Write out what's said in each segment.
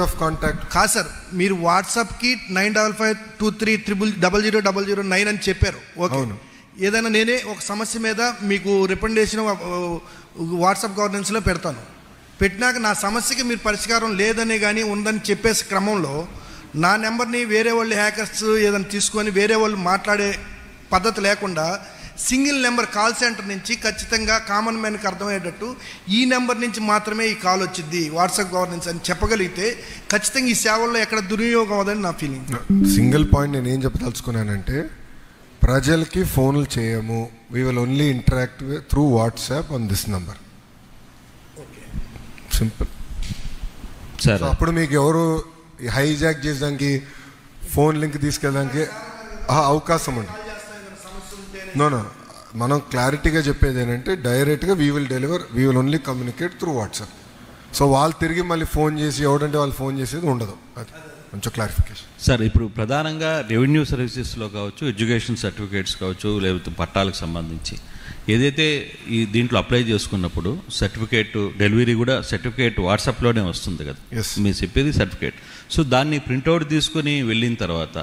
Of contact కాదు sir, మీరు వాట్సాప్కి 9552300009 అని చెప్పారు. ఓకే, ఏదైనా నేనే ఒక సమస్య మీద మీకు రికమెండేషన్ వాట్సాప్ గవర్నెన్స్లో పెడతాను. పెట్టినాక నా సమస్యకి మీరు పరిష్కారం లేదని కానీ ఉందని చెప్పేసి క్రమంలో నా నెంబర్ని వేరే వాళ్ళు హ్యాకర్స్ ఏదైనా తీసుకొని వేరే వాళ్ళు మాట్లాడే పద్ధతి లేకుండా సింగిల్ నెంబర్ కాల్ సెంటర్ నుంచి ఖచ్చితంగా కామన్ మ్యాన్కి అర్థమయ్యేటట్టు ఈ నెంబర్ నుంచి మాత్రమే ఈ కాల్ వచ్చింది వాట్సాప్ గవర్నెన్స్ అని చెప్పగలిగితే ఖచ్చితంగా ఈ సేవల్లో ఎక్కడ దుర్వినియోగం అవ్వదని నా ఫీలింగ్. సింగిల్ పాయింట్ నేను ఏం చెప్పదలుచుకున్నానంటే, ప్రజలకి ఫోన్లు చేయము, we will only interact through WhatsApp on this number. Simple sir. అప్పుడు మీకు ఎవరు హైజాక్ చేయడానికి ఫోన్ లింక్ తీసుకెళ్ళడానికి అవకాశం ఉండదు. నో, మనం క్లారిటీగా చెప్పేది ఏంటంటే, డైరెక్ట్గా we will only communicate through WhatsApp. So వాళ్ళు తిరిగి మళ్ళీ ఫోన్ చేసి ఎవడంటే వాళ్ళు ఫోన్ చేసేది ఉండదు. అది కొంచెం క్లారిఫికేషన్ సార్. ఇప్పుడు ప్రధానంగా రెవెన్యూ సర్వీసెస్లో కావచ్చు, ఎడ్యుకేషన్ సర్టిఫికేట్స్ కావచ్చు, లేకపోతే పట్టాలకు సంబంధించి ఏదైతే ఈ దీంట్లో అప్లై చేసుకున్నప్పుడు సర్టిఫికేట్ డెలివరీ కూడా సర్టిఫికేట్ వాట్సాప్లోనే వస్తుంది కదా, మీరు చెప్పేది సర్టిఫికేట్. సో దాన్ని ప్రింట్అవుట్ తీసుకుని వెళ్ళిన తర్వాత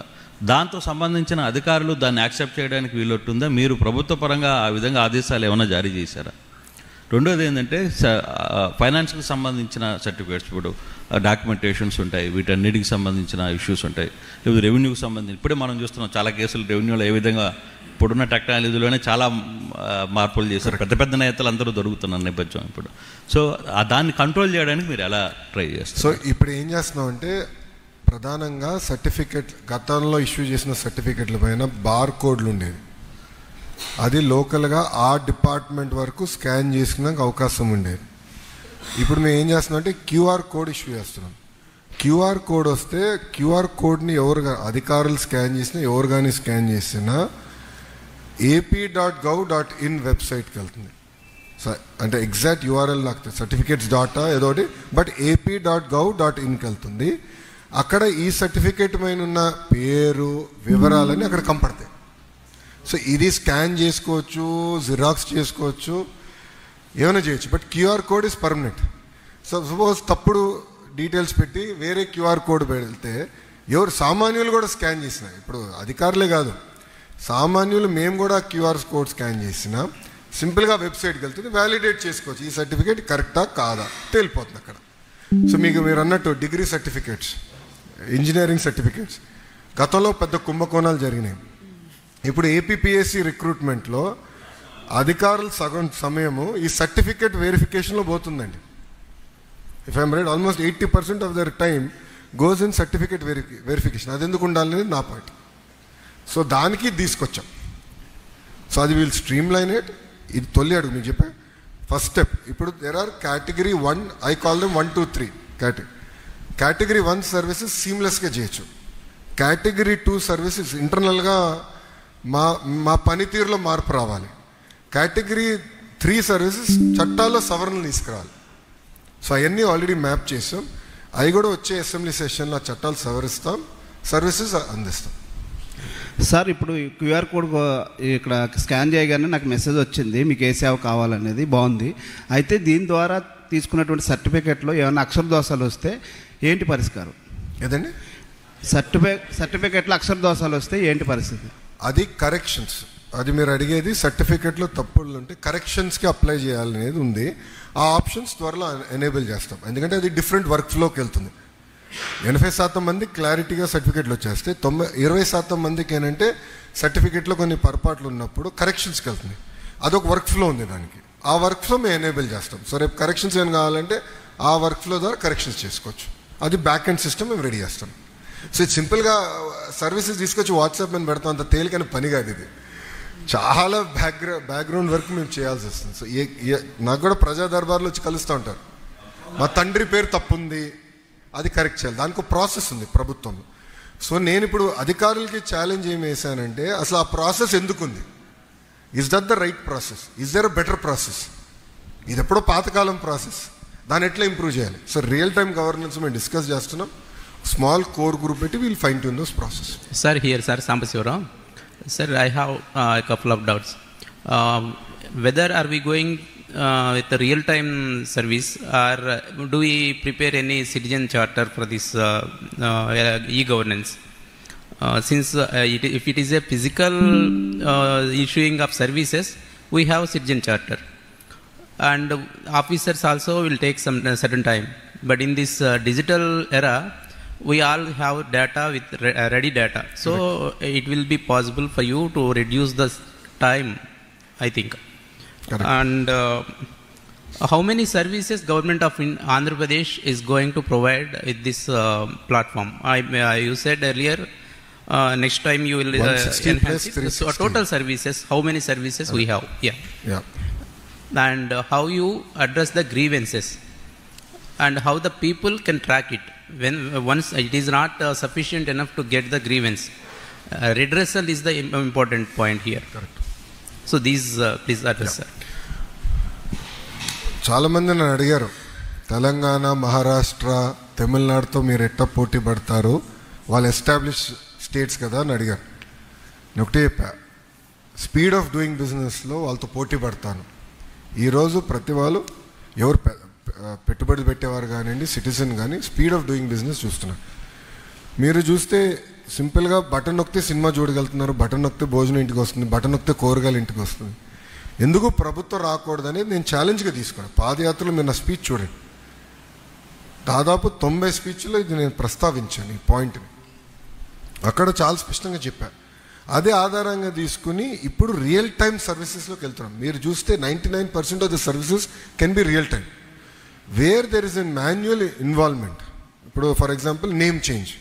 దాంతో సంబంధించిన అధికారులు దాన్ని యాక్సెప్ట్ చేయడానికి వీలుంటుందా? మీరు ప్రభుత్వ పరంగా ఆ విధంగా ఆదేశాలు ఏమైనా జారీ చేశారా? రెండోది ఏంటంటే, ఫైనాన్స్కి సంబంధించిన సర్టిఫికేట్స్, ఇప్పుడు డాక్యుమెంటేషన్స్ ఉంటాయి, వీటన్నిటికి సంబంధించిన ఇష్యూస్ ఉంటాయి. లేకపోతే రెవెన్యూకి సంబంధించి ఇప్పుడే మనం చూస్తున్నాం చాలా కేసులు రెవెన్యూలో ఏ విధంగా ఇప్పుడున్న టెక్నాలజీలోనే చాలా మార్పులు చేశారు. పెద్ద పెద్ద నేతలు అందరూ దొరుకుతున్న నేపథ్యం ఇప్పుడు. సో దాన్ని కంట్రోల్ చేయడానికి మీరు ఎలా ట్రై చేస్తారు? సో ఇప్పుడు ఏం చేస్తున్నాం అంటే, ప్రధానంగా సర్టిఫికెట్ గతంలో ఇష్యూ చేసిన సర్టిఫికెట్ల పైన బార్ కోడ్లు ఉండేవి. అది లోకల్గా ఆ డిపార్ట్మెంట్ వరకు స్కాన్ చేసుకున్నాక అవకాశం ఉండేది. ఇప్పుడు మేము ఏం చేస్తున్నాం అంటే క్యూఆర్ కోడ్ ఇష్యూ చేస్తున్నాం. క్యూఆర్ కోడ్ వస్తే క్యూఆర్ కోడ్ని అధికారులు స్కాన్ చేసినా, ఎవరు కానీ స్కాన్ చేసినా AP.gov.in వెబ్సైట్కి వెళ్తుంది. అంటే ఎగ్జాక్ట్ యూఆర్ఎల్ నాకు సర్టిఫికేట్స్ డాటా ఏదోటి, బట్ AP.gov.inకి వెళ్తుంది. అక్కడ ఈ సర్టిఫికేట్ పైన ఉన్న పేరు వివరాలని అక్కడ కంపడతాయి. సో ఇది స్కాన్ చేసుకోవచ్చు, జిరాక్స్ చేసుకోవచ్చు, ఏమైనా చేయొచ్చు. But QR code is permanent. So suppose తప్పుడు డీటెయిల్స్ పెట్టి వేరే క్యూఆర్ కోడ్ పెడితే ఎవరు సామాన్యులు కూడా స్కాన్ చేసిన, ఇప్పుడు అధికారులే కాదు సామాన్యులు మేము కూడా క్యూఆర్ కోడ్ స్కాన్ చేసినా సింపుల్గా వెబ్సైట్కి వెళ్తుంది, వ్యాలిడేట్ చేసుకోవచ్చు. ఈ సర్టిఫికేట్ కరెక్టా కాదా తేలిపోతుంది అక్కడ. సో మీరు అన్నట్టు డిగ్రీ సర్టిఫికేట్స్, ఇంజనీరింగ్ సర్టిఫికేట్స్ గతంలో పెద్ద కుంభకోణాలు జరిగినాయి. ఇప్పుడు ఏపీపీఎస్సీ రిక్రూట్మెంట్లో అధికారులు సగం సమయము ఈ సర్టిఫికేట్ వెరిఫికేషన్లో పోతుందండి. If I'm right, almost 80% of their time goes in certificate verification. అది ఎందుకు ఉండాలనేది నా పాయింట్. సో దానికి తీసుకొచ్చాం. సో అది వీల్ స్ట్రీమ్ లైన్ ఇట్. ఇది తొలి అడుగు మీకు చెప్పే ఫస్ట్ స్టెప్. ఇప్పుడు there are category 1, I call them 1, 2, 3 category 1 services సీమ్లెస్గా చేయొచ్చు. కేటగిరీ 2 సర్వీసెస్ ఇంటర్నల్గా మా పనితీరులో మార్పు రావాలి. కేటగిరీ 3 సర్వీసెస్ చట్టాల్లో సవరణలు తీసుకురావాలి. సో అవన్నీ ఆల్రెడీ మ్యాప్ చేసాం. అవి కూడా వచ్చే అసెంబ్లీ సెషన్లో చట్టాలు సవరిస్తాం, సర్వీసెస్ అందిస్తాం. సార్, ఇప్పుడు క్యూఆర్ కోడ్ ఇక్కడ స్కాన్ చేయగానే నాకు మెసేజ్ వచ్చింది మీకు ఏ సేవ కావాలనేది, బాగుంది. అయితే దీని ద్వారా తీసుకున్నటువంటి సర్టిఫికేట్లో ఏమైనా అక్షర దోషాలు వస్తే ఏంటి పరిష్కారం? ఏదండి? సర్టిఫికేట్లో అక్షర దోషాలు వస్తే ఏంటి పరిస్థితి? అది కరెక్షన్స్. అది మీరు అడిగేది సర్టిఫికేట్లో తప్పులు ఉంటే కరెక్షన్స్కి అప్లై చేయాలనేది ఉంది. ఆ ఆప్షన్స్ త్వరలో ఎనేబుల్ చేస్తాం. ఎందుకంటే అది డిఫరెంట్ వర్క్ ఫ్లోకి వెళ్తుంది. 80% మంది క్లారిటీగా సర్టిఫికేట్లు వచ్చేస్తే 20% మందికి ఏంటంటే సర్టిఫికేట్లో కొన్ని పొరపాట్లు ఉన్నప్పుడు కరెక్షన్స్కి వెళ్తుంది. అదొక వర్క్ ఫ్లో ఉంది దానికి. ఆ వర్క్ ఫ్లో మేము ఎనేబుల్ చేస్తాం. సో రేపు కరెక్షన్స్ ఏం కావాలంటే ఆ వర్క్ ఫ్లో ద్వారా కరెక్షన్స్ చేసుకోవచ్చు. అది బ్యాక్ ఎండ్ సిస్టమ్ మేము రెడీ చేస్తాం. సో ఇది సింపుల్గా సర్వీసెస్ తీసుకొచ్చి వాట్సాప్ మీద పెడతాం, అంత తేలికైన పని కాదు. ఇది చాలా బ్యాక్గ్రౌండ్ వర్క్ మేము చేయాల్సి వస్తుంది. సో నాకు కూడా ప్రజా దర్బార్లో వచ్చి కలుస్తూ ఉంటారు, మా తండ్రి పేరు తప్పుంది, అది కరెక్ట్ చేయాలి. దానికి ఒక ప్రాసెస్ ఉంది ప్రభుత్వంలో. సో నేను ఇప్పుడు అధికారులకి ఛాలెంజ్ ఏమి వేసానంటే, అసలు ఆ ప్రాసెస్ ఎందుకుంది? Is that the right process? Is there a better process? ఇది ఎప్పుడో పాతకాలం ప్రాసెస్, దాన్ని ఎట్లా ఇంప్రూవ్ చేయాలి? సో రియల్ టైమ్ గవర్నెన్స్ మేము డిస్కస్ చేస్తున్నాం. స్మాల్ కోర్ గ్రూప్ పెట్టి we'll fine tune those process. Sir here sir Sambasivarao. Sir, I have a couple of doubts. Whether are we going with the real-time service, or do we prepare any citizen charter for this e-governance? Since if it is a physical issuing of services, we have citizen charter, and officers also will take some certain time. But in this digital era, we all have data with ready data, so it will be possible for you to reduce the time, I think. Correct. And how many services government of Andhra Pradesh is going to provide with this platform? You said earlier, next time you will enhance it. So total services, how many services we have? Yeah. And how you address the grievances, and how the people can track it when once it is not sufficient enough to get the grievance. Redressal is the important point here. Correct. So these please address, sir. చాలామంది నన్ను అడిగారు, తెలంగాణ, మహారాష్ట్ర, తమిళనాడుతో మీరు ఎట్లా పోటీ పడతారు, వాళ్ళు establish states కదా అని అడిగారు. నేను ఒకటే చెప్పా, స్పీడ్ ఆఫ్ డూయింగ్ బిజినెస్లో వాళ్ళతో పోటీ పడతాను. ఈరోజు ప్రతి వాళ్ళు ఎవరు పెట్టుబడులు పెట్టేవారు కానివ్వండి, సిటిజన్ కానీ స్పీడ్ ఆఫ్ డూయింగ్ బిజినెస్ చూస్తున్నారు. మీరు చూస్తే సింపుల్గా బటన్ నొక్కితే సినిమా చూడగలుగుతున్నారు, బటన్ నొక్కితే భోజనం ఇంటికి వస్తుంది, బటన్ నొక్కితే కూరగాయలు ఇంటికి వస్తుంది. ఎందుకు ప్రభుత్వం రాకూడదనేది నేను ఛాలెంజ్గా తీసుకున్నాను. పాదయాత్రలో మీరు నా స్పీచ్ చూడండి, దాదాపు 90 స్పీచ్లో ఇది నేను ప్రస్తావించాను ఈ పాయింట్ని. అక్కడ చాలా స్పష్టంగా చెప్పాను. అదే ఆధారంగా తీసుకుని ఇప్పుడు రియల్ టైమ్ సర్వీసెస్లోకి వెళ్తున్నాం. మీరు చూస్తే 99% of the services can be real time, where there is a manual involvement. ఇప్పుడు for example name change,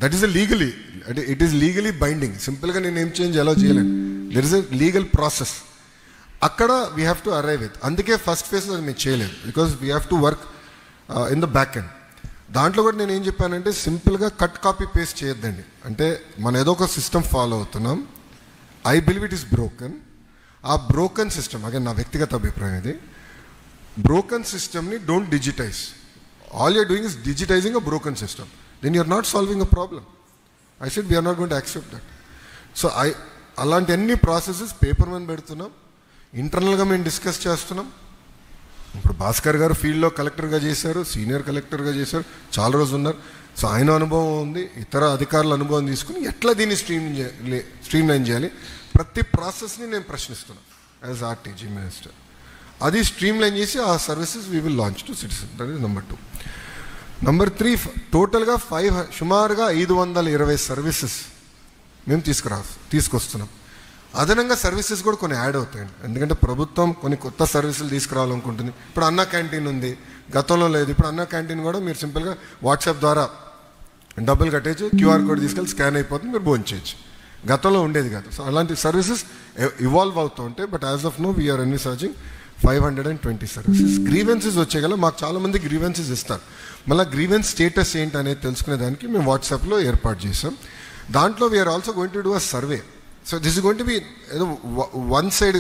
that is legally, అంటే ఇట్ ఈస్ లీగలీ బైండింగ్. సింపుల్గా నేను నేమ్ చేంజ్ ఎలా చేయలేను, there is a legal process. అక్కడ we have to arrive with. అందుకే first ఫేజ్లో మేము చేయలేదు, because we have to work in the back end. దాంట్లో కూడా నేను ఏం చెప్పానంటే, సింపుల్గా కట్ కాపీ పేస్ట్ చేయొద్దండి. అంటే మనం ఏదో ఒక సిస్టమ్ ఫాలో అవుతున్నాం, I believe it is broken. ఆ బ్రోకన్ సిస్టమ్, అగే నా వ్యక్తిగత అభిప్రాయం ఇది, బ్రోకన్ సిస్టమ్ని don't digitize. All your doing is digitizing a broken system, then you're not solving a problem. I said we're not going to accept that. So అలాంటి అన్ని processes paper మీద పెడుతున్నాం, ఇంటర్నల్గా మేము డిస్కస్ చేస్తున్నాం. ఇప్పుడు భాస్కర్ గారు ఫీల్డ్లో కలెక్టర్గా చేశారు, సీనియర్ కలెక్టర్గా చేశారు, చాలా రోజులు ఉన్నారు. సో ఆయన అనుభవం ఉంది, ఇతర అధికారుల అనుభవం తీసుకుని ఎట్లా దీన్ని స్ట్రీమ్లైన్ చేయాలి, ప్రతి ప్రాసెస్ని నేను ప్రశ్నిస్తున్నాను యాజ్ ఆర్టీజీ మినిస్టర్. అది స్ట్రీమ్లైన్ చేసి ఆ services we will launch to citizen. That is number 2. Number 3, టోటల్గా సుమారుగా 520 సర్వీసెస్ మేము తీసుకొస్తున్నాం. అదనంగా సర్వీసెస్ కూడా కొన్ని యాడ్ అవుతాయండి, ఎందుకంటే ప్రభుత్వం కొన్ని కొత్త సర్వీసులు తీసుకురావాలనుకుంటుంది. ఇప్పుడు అన్నా క్యాంటీన్ ఉంది, గతంలో లేదు. ఇప్పుడు అన్నా క్యాంటీన్ కూడా మీరు సింపుల్గా వాట్సాప్ ద్వారా డబ్బులు కట్టేయచ్చు, క్యూఆర్ కోడ్ తీసుకెళ్ళి స్కాన్ అయిపోతుంది, మీరు భోజనం చేయొచ్చు. గతంలో ఉండేది కాదు. సో అలాంటి సర్వీసెస్ ఇవాల్వ్ అవుతూ ఉంటాయి. But as of now we're envisaging 520 services. Grievances వచ్చేగల మాకు చాలామంది గ్రీవెన్సెస్ ఇస్తారు. మళ్ళీ గ్రీవెన్స్ స్టేటస్ ఏంటి అనేది తెలుసుకునేదానికి మేము వాట్సాప్లో ఏర్పాటు చేసాం. దాంట్లో we're also going to do a survey. So this is going to be ఏదో వన్ సైడ్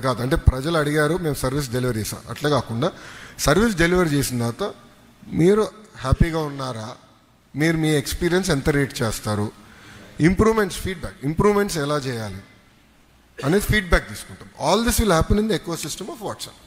కాదు, అంటే ప్రజలు అడిగారు మేము సర్వీస్ డెలివరీ చేసాం అట్లా కాకుండా, సర్వీస్ డెలివరీ చేసిన తర్వాత మీరు హ్యాపీగా ఉన్నారా, మీరు మీ ఎక్స్పీరియన్స్ ఎంత రేట్ చేస్తారు, ఇంప్రూవ్మెంట్స్ ఎలా చేయాలి అనేది ఫీడ్బ్యాక్ తీసుకుంటాం. All this will happen in the eco system of WhatsApp.